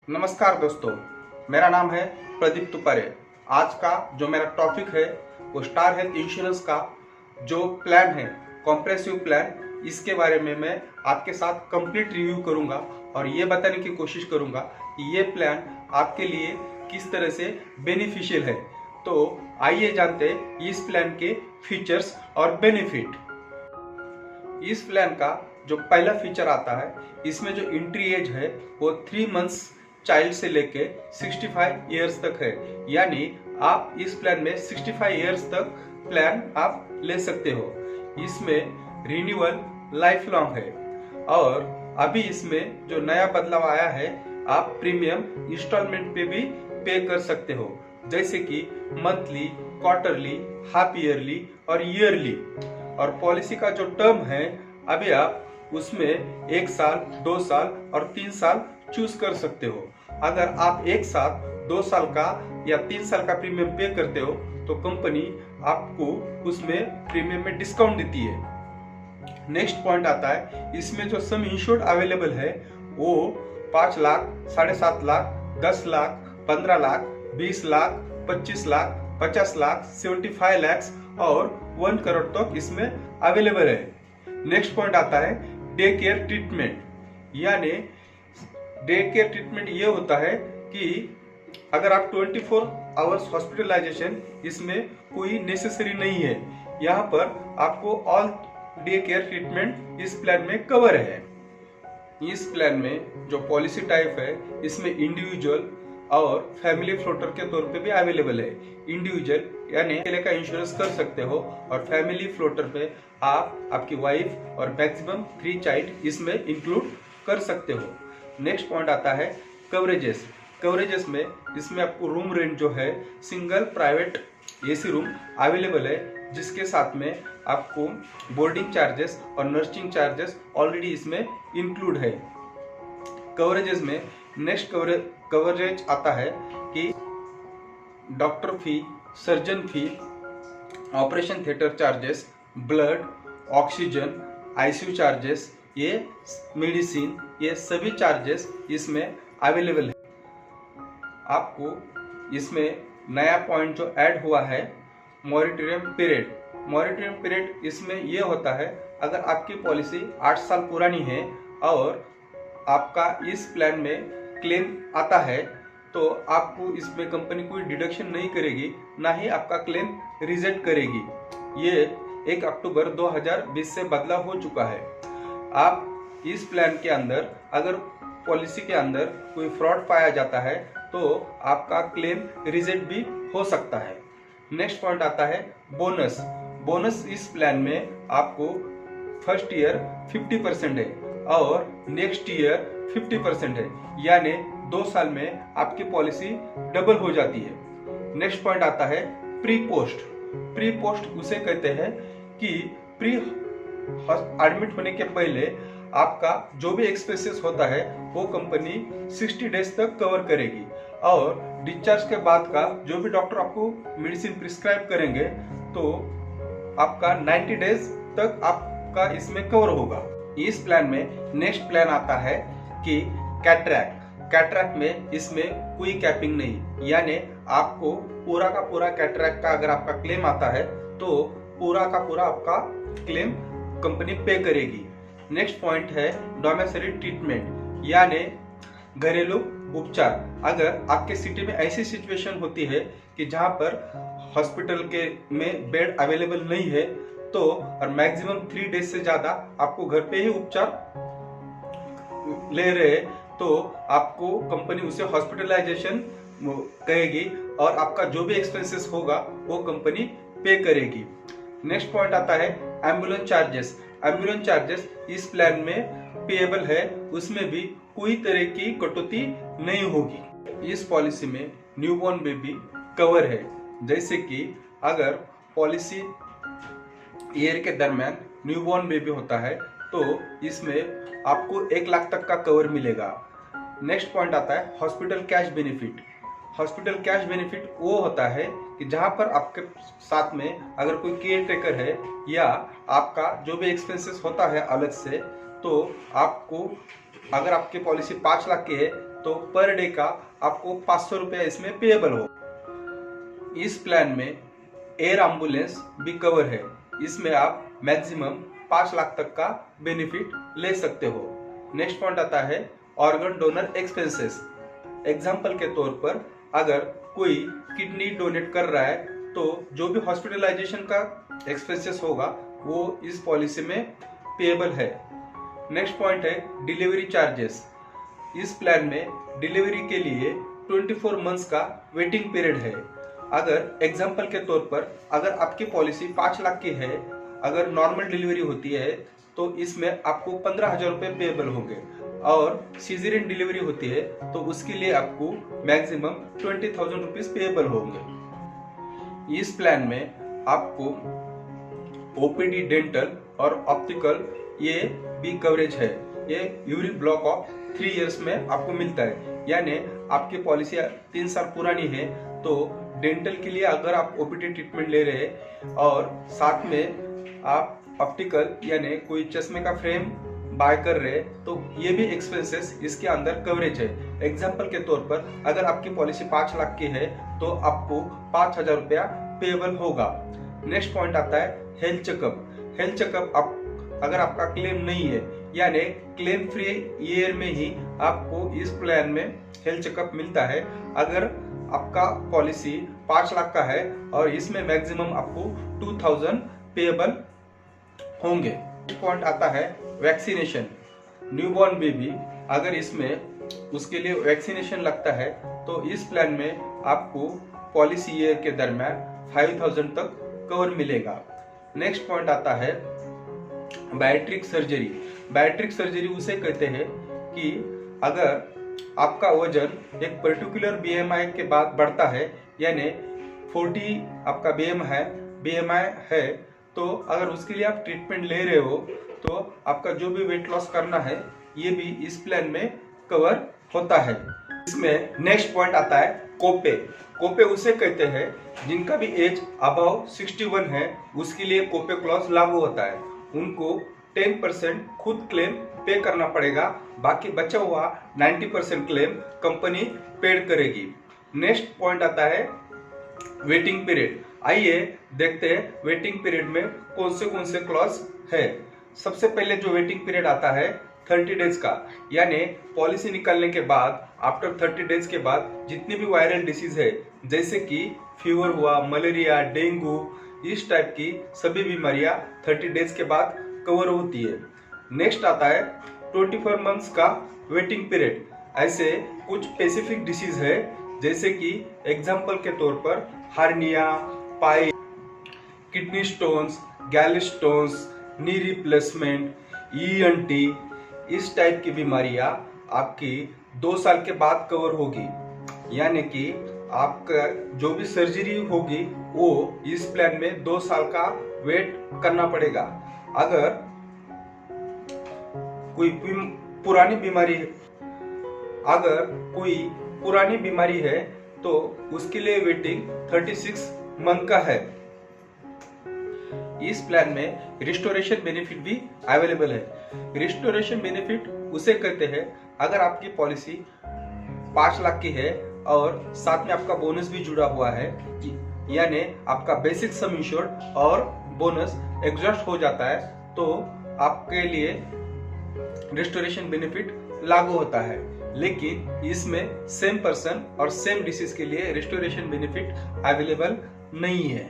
नमस्कार दोस्तों, मेरा नाम है प्रदीप तुपारे। आज का जो मेरा टॉपिक है वो स्टार हेल्थ इंश्योरेंस का जो प्लान है, कॉम्प्रेहेंसिव प्लान, इसके बारे में मैं आपके साथ कंप्लीट रिव्यू करूंगा और ये बताने की कोशिश करूंगा कि ये प्लान आपके लिए किस तरह से बेनिफिशियल है। तो आइए जानते हैं इस प्लान के फीचर्स और बेनिफिट। इस प्लान का जो पहला फीचर आता है, इसमें जो एंट्री एज है वो 3 मंथ्स चाइल्ड से लेके 65 इयर्स तक है। यानी आप इस प्लान में 65 इयर्स तक प्लान आप ले सकते हो। इसमें रिन्यूअल लाइफ लॉन्ग है और अभी इसमें जो नया बदलाव आया है, आप प्रीमियम इंस्टॉलमेंट पे भी पे कर सकते हो, जैसे कि मंथली, क्वार्टरली, हाफ ईयरली और ईयरली। और पॉलिसी का जो टर्म है, अभी आप उसमें 1 साल, 2 साल और 3 साल चूज कर सकते हो। अगर आप 1 साल, 2 साल का या 3 साल का प्रीमियम पे करते हो तो कंपनी आपको उसमें प्रीमियम में डिस्काउंट देती है। नेक्स्ट पॉइंट आता है, इसमें जो सम इंश्योर्ड अवेलेबल है वो 5 लाख, 7.5 लाख, 10 लाख, 15 लाख, 20 लाख, 25 लाख, 50 लाख, 75 लाख और 1 करोड़ तक इसमें अवेलेबल है। नेक्स्ट पॉइंट आता है डे केयर ट्रीटमेंट। यानी डे केयर ट्रीटमेंट ये होता है कि अगर आप 24 आवर्स हॉस्पिटलाइजेशन, इसमें कोई नेसेसरी नहीं है। यहाँ पर आपको ऑल डे केयर ट्रीटमेंट इस प्लान में कवर है। इस प्लान में जो पॉलिसी टाइप है, इसमें इंडिविजुअल और फैमिली फ्लोटर के तौर पे भी अवेलेबल है। इंडिविजुअल यानी अकेले का इंश्योरेंस कर सकते हो और फैमिली फ्लोटर पे आप आपकी वाइफ और मैक्सिमम 3 चाइल्ड इसमें इंक्लूड कर सकते हो। नेक्स्ट पॉइंट आता है कवरेजेस। कवरेजेस में इसमें आपको रूम रेंट जो है, single private AC room available है, जिसके साथ में आपको बोर्डिंग चार्जेस और नर्सिंग चार्जेस ऑलरेडी इसमें इंक्लूड है। कवरेजेस में नेक्स्ट कवरेज आता है कि doctor fee, surgeon fee, operation theatre charges, blood, oxygen, ICU charges, ये मेडिसिन, ये सभी चार्जेस इसमें अवेलेबल है। आपको इसमें नया पॉइंट जो ऐड हुआ है, मॉरिटोरियम पीरियड। मॉरिटोरियम पीरियड इसमें ये होता है, अगर आपकी पॉलिसी 8 साल पुरानी है और आपका इस प्लान में क्लेम आता है तो आपको इसमें कंपनी कोई डिडक्शन नहीं करेगी, ना ही आपका क्लेम रिजेक्ट करेगी। ये 1 अक्टूबर 2020 से बदलाव हो चुका है। आप इस प्लान के अंदर अगर पॉलिसी के अंदर कोई फ्रॉड पाया जाता है तो आपका क्लेम रिजेक्ट भी हो सकता है। नेक्स्ट पॉइंट आता है बोनस। बोनस इस प्लान में आपको फर्स्ट ईयर 50% है और नेक्स्ट ईयर 50% है। यानी 2 साल में आपकी पॉलिसी डबल हो जाती है। नेक्स्ट पॉइंट आता है प्री पोस्ट। प्री पोस्ट उसे कहते हैं कि प्री एडमिट होने के पहले आपका जो भी एक्सपेंसेस होता है वो कंपनी 60 डेज तक कवर करेगी और डिस्चार्ज के बाद का जो भी डॉक्टर आपको मेडिसिन प्रिस्क्राइब करेंगे तो आपका 90 डेज तक आपका इसमें कवर होगा। इस प्लान में नेक्स्ट प्लान आता है कि कैटरैक्ट। कैटरैक्ट में इसमें कोई कैपिंग नहीं, यानी आपको पूरा का पूरा कैटरैक्ट का अगर आपका क्लेम आता है तो पूरा का पूरा आपका क्लेम कंपनी पे करेगी। नेक्स्ट पॉइंट है डोमेस्टिक ट्रीटमेंट, यानी घरेलू उपचार। अगर आपके सिटी में ऐसी सिचुएशन होती है कि जहां पर हॉस्पिटल के में बेड अवेलेबल नहीं है तो और मैक्सिमम 3 डेज से ज्यादा आपको घर पे ही उपचार ले रहे, तो आपको कंपनी उसे हॉस्पिटलाइजेशन कहेगी और आपका जो भी एक्सपेंसेस होगा वो कंपनी पे करेगी। नेक्स्ट पॉइंट आता है एम्बुलेंस चार्जेस। एम्बुलेंस चार्जेस इस प्लान में पेएबल है, उसमें भी कोई तरह की कटौती नहीं होगी। इस पॉलिसी में न्यूबॉर्न बेबी कवर है, जैसे कि अगर पॉलिसी ईयर के दरमियान न्यूबॉर्न बेबी होता है तो इसमें आपको 1 लाख तक का कवर मिलेगा। नेक्स्ट पॉइंट आता है hospital cash benefit. Hospital cash benefit वो होता है कि जहां पर आपके साथ में अगर कोई केयर टेकर है या आपका जो भी एक्सपेंसेस होता है अलग से, तो आपको अगर आपकी पॉलिसी 5 लाख की है तो पर डे का आपको 500 रुपया इसमें पेएबल हो। इस प्लान में एयर एम्बुलेंस भी कवर है। इसमें आप मैक्सिमम 5 लाख तक का बेनिफिट ले सकते हो। नेक्स्ट पॉइंट आता है ऑर्गन डोनर एक्सपेंसेस। एग्जाम्पल के तौर पर अगर कोई किडनी डोनेट कर रहा है तो जो भी हॉस्पिटलाइजेशन का एक्सपेंसेस होगा वो इस पॉलिसी में पेएबल है। नेक्स्ट पॉइंट है डिलीवरी चार्जेस। इस प्लान में डिलीवरी के लिए 24 मंथ्स का वेटिंग पीरियड है। अगर एग्जाम्पल के तौर पर अगर आपकी पॉलिसी 5 लाख की है, अगर नॉर्मल डिलीवरी होती है तो इसमें आपको 15,000 रुपये पेएबल होंगे, और सीजरियन डिलीवरी होती है तो उसके लिए आपको मैक्सिमम 20,000 रुपीज पेएबल होंगे। इस प्लान में आपको ओपीडी, डेंटल और ऑप्टिकल ये भी कवरेज है। ये यूरी ब्लॉक ऑफ 3 इयर्स में आपको मिलता है, यानी आपकी पॉलिसी 3 साल पुरानी है तो डेंटल के लिए अगर आप ओपीडी ट्रीटमेंट ले रहे हैं और साथ में आप ऑप्टिकल यानी कोई चश्मे का फ्रेम बाय कर रहे हैं तो ये भी एक्सपेंसेस इसके अंदर कवरेज है। एग्जाम्पल के तौर पर अगर आपकी पॉलिसी 5 लाख की है तो आपको 5,000 रुपया पेएबल होगा। नेक्स्ट पॉइंट आता है हेल्थ चेकअप। हेल्थ चेकअप अगर आपका क्लेम नहीं है यानी क्लेम फ्री ईयर में ही आपको इस प्लान में हेल्थ चेकअप मिलता है। अगर आपका पॉलिसी 5 लाख का है और इसमें मैक्सिमम आपको 2,000 पेएबल होंगे। पॉइंट आता है वैक्सीनेशन। न्यूबॉर्न बेबी अगर इसमें उसके लिए वैक्सीनेशन लगता है तो इस प्लान में आपको पॉलिसी ईयर के दरमियान 5,000 तक कवर मिलेगा। नेक्स्ट पॉइंट आता है बैट्रिक सर्जरी। बैट्रिक सर्जरी उसे कहते हैं कि अगर आपका वजन एक पर्टिकुलर बीएमआई के बाद बढ़ता है, यानी 40 आपका बीएमआई है तो अगर उसके लिए आप ट्रीटमेंट ले रहे हो तो आपका जो भी वेट लॉस करना है ये भी इस प्लान में कवर होता है। इसमें नेक्स्ट पॉइंट आता है कोपे। कोपे उसे कहते हैं जिनका भी एज अबव 61 है उसके लिए कोपे क्लॉज लागू होता है। उनको 10% खुद क्लेम पे करना पड़ेगा, बाकी बचा हुआ 90% क्लेम कंपनी पेड करेगी। नेक्स्ट पॉइंट आता है वेटिंग पीरियड। आइए देखते हैं वेटिंग पीरियड में कौन से क्लॉज है। सबसे पहले जो वेटिंग पीरियड आता है 30 डेज का, यानी पॉलिसी निकालने के बाद आफ्टर 30 डेज के बाद जितनी भी वायरल डिसीज है जैसे कि फीवर हुआ, मलेरिया, डेंगू, इस टाइप की सभी बीमारियां 30 डेज के बाद कवर होती है। नेक्स्ट आता है 24 मंथ्स का वेटिंग पीरियड। ऐसे कुछ स्पेसिफिक डिसीज है जैसे कि एग्जाम्पल के तौर पर हार्निया, पाई, किडनी स्टोन्स, गैल स्टोन्स, नी रिप्लेसमेंट, ईएनटी, इस टाइप की बीमारियां आपकी 2 साल के बाद कवर होगी। यानी कि आपका जो भी सर्जरी होगी वो इस प्लान में 2 साल का वेट करना पड़ेगा। अगर कोई पुरानी बीमारी है तो उसके लिए वेटिंग 36 मंथ का है। इस प्लान में रिस्टोरेशन बेनिफिट भी अवेलेबल है। रिस्टोरेशन बेनिफिट उसे कहते हैं अगर आपकी पॉलिसी 5 लाख की है और साथ में आपका बोनस भी जुड़ा हुआ है, यानी आपका बेसिक सम इंश्योर्ड और बोनस एग्जॉस्ट हो जाता है तो आपके लिए रिस्टोरेशन बेनिफिट लागू होता है। लेकिन इसमें सेम पर्सन और सेम डिसीज के लिए रिस्टोरेशन बेनिफिट अवेलेबल नहीं है।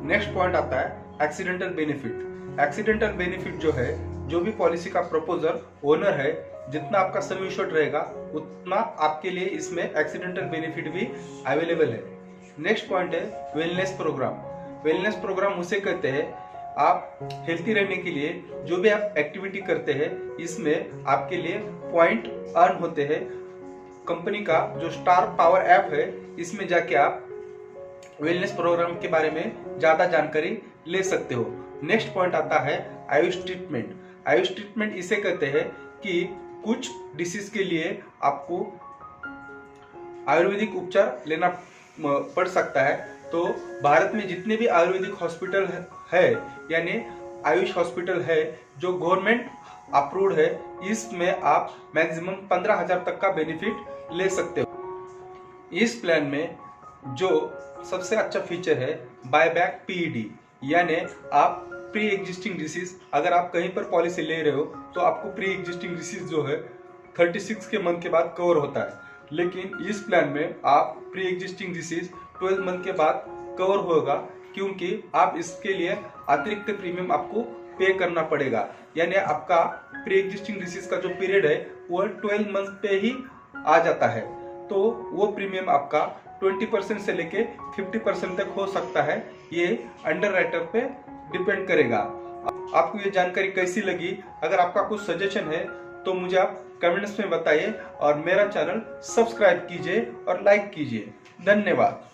नेक्स्ट पॉइंट आता है एक्सीडेंटल बेनिफिट। एक्सीडेंटल बेनिफिट जो है, जो भी पॉलिसी का प्रपोजर ओनर है, जितना आपका सम इंश्योर्ड रहेगा उतना आपके लिए इसमें एक्सीडेंटल बेनिफिट भी अवेलेबल है। नेक्स्ट पॉइंट है वेलनेस प्रोग्राम। वेलनेस प्रोग्राम उसे कहते हैं आप हेल्थी रहने के लिए जो भी आप एक्टिविटी करते हैं इसमें आपके लिए पॉइंट अर्न होते हैं। कंपनी का जो स्टार पावर ऐप है इसमें जाके आप वेलनेस प्रोग्राम के बारे में ज्यादा जानकारी ले सकते हो। नेक्स्ट पॉइंट आता है आयुष ट्रीटमेंट। आयुष ट्रीटमेंट इसे कहते हैं कि कुछ डिसीज के लिए आपको आयुर्वेदिक उपचार लेना पड़ सकता है। तो भारत में जितने भी आयुर्वेदिक हॉस्पिटल है यानी आयुष हॉस्पिटल है जो गवर्नमेंट अप्रूव्ड है। इसमें आप मैक्सिमम 15,000 तक का बेनिफिट ले सकते हो। इस प्लान में जो सबसे अच्छा फीचर है बायबैक पीईडी, यानी आप प्री एग्जिस्टिंग डिसीज, अगर आप कहीं पर पॉलिसी ले रहे हो तो आपको प्री एग्जिस्टिंग डिसीज जो है 36 के मंथ के बाद कवर होता है, लेकिन इस प्लान में आप प्री एग्जिस्टिंग डिसीज 12 मंथ के बाद कवर होगा, क्योंकि आप इसके लिए अतिरिक्त प्रीमियम आपको पे करना पड़ेगा। यानी आपका प्री एग्जिस्टिंग डिसीज का जो पीरियड है वो 12 मंथ पे ही आ जाता है, तो वो प्रीमियम आपका 20% से लेके 50% तक हो सकता है। ये अंडर राइटर पे डिपेंड करेगा। आपको ये जानकारी कैसी लगी? अगर आपका कुछ सजेशन है तो मुझे आप कमेंट्स में बताइए और मेरा चैनल सब्सक्राइब कीजिए और लाइक कीजिए। धन्यवाद।